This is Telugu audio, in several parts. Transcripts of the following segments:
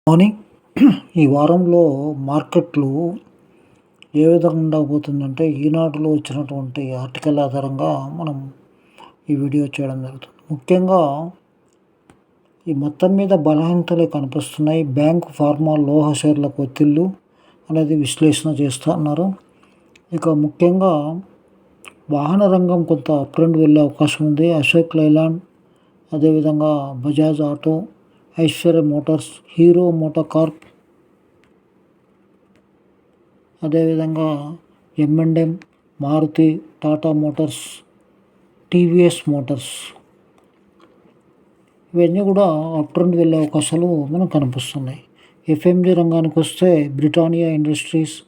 మార్నింగ్ ఈ వారంలో మార్కెట్లు ఏ విధంగా ఉండబోతుందంటే ఈనాడులో వచ్చినటువంటి ఆర్టికల్ ఆధారంగా మనం ఈ వీడియో చేయడం జరుగుతుంది. ముఖ్యంగా ఈ మొత్తం మీద బలహీనతలే కనిపిస్తున్నాయి. బ్యాంకు, ఫార్మా, లోహ షేర్లకు ఒత్తిళ్లు అనేది విశ్లేషణ చేస్తూ ఉన్నారు. ఇక ముఖ్యంగా వాహన రంగం కొంత అప్ ట్రెండ్ వెళ్ళే అవకాశం ఉంది. అశోక్ లైలాండ్, అదేవిధంగా Bajaj Auto, Aishwarya Motors, Hero MotoCorp, అదేవిధంగా M&M, Maruti, Tata Motors, TVS Motors ఇవన్నీ కూడా అప్ ట్రెండ్ వెళ్ళే అవకాశాలు మనకు కనిపిస్తున్నాయి. FMG రంగానికి వస్తే Britannia industries,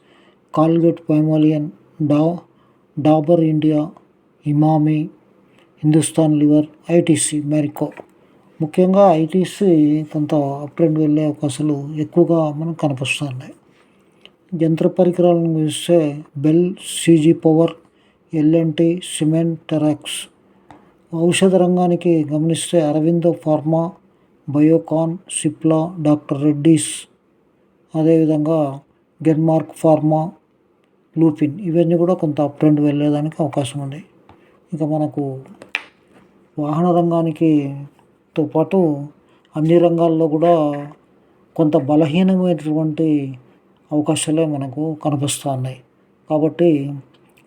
Colgate Palmolive, Dabur India, Emami, Hindustan Lever, ITC, Marico. ముఖ్యంగా ఐటీసీ కొంత అప్ ట్రెండ్ వెళ్ళే అవకాశాలు ఎక్కువగా మనకు కనిపిస్తున్నాయి. యంత్ర పరికరాలను చూస్తే BEL, CG power, L&T, cement, టెరాక్స్. ఔషధ రంగానికి గమనిస్తే Aurobindo pharma, Biocon, Cipla, doctor Reddy's, అదేవిధంగా గ్లెన్మార్క్ ఫార్మా, లూపిన్ ఇవన్నీ కూడా కొంత అప్ ట్రెండ్ వెళ్ళేదానికి అవకాశం ఉంది. ఇక మనకు వాహన రంగానికి తో పాటు అన్ని రంగాల్లో కూడా కొంత బలహీనమైనటువంటి అవకాశాలే మనకు కనిపిస్తూ ఉన్నాయి. కాబట్టి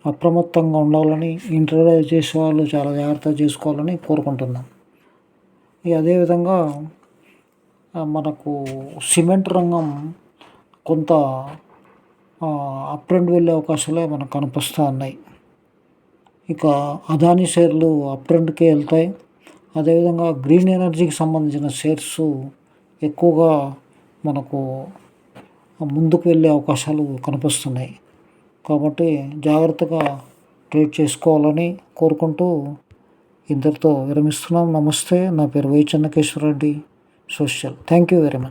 అప్రమత్తంగా ఉండాలని, ఇంటర్వ్యూ చేసే వాళ్ళు చాలా జాగ్రత్త చేసుకోవాలని కోరుకుంటున్నాం. అదేవిధంగా మనకు సిమెంట్ రంగం కొంత అప్ ట్రెండ్ వెళ్ళే అవకాశాలే మనకు కనిపిస్తూ ఉన్నాయి. ఇక అదానీ షేర్లు అప్ ట్రెండ్కే వెళ్తాయి. అదేవిధంగా గ్రీన్ ఎనర్జీకి సంబంధించిన షేర్స్ ఎక్కువగా మనకు ముందుకు వెళ్ళే అవకాశాలు కనిపిస్తున్నాయి. కాబట్టి జాగ్రత్తగా ట్రేడ్ చేసుకోవాలని కోరుకుంటూ ఇంతటితో విరమిస్తున్నాం. నమస్తే. నా పేరు Y Chennakeshwara Reddy, social. Thank you very much.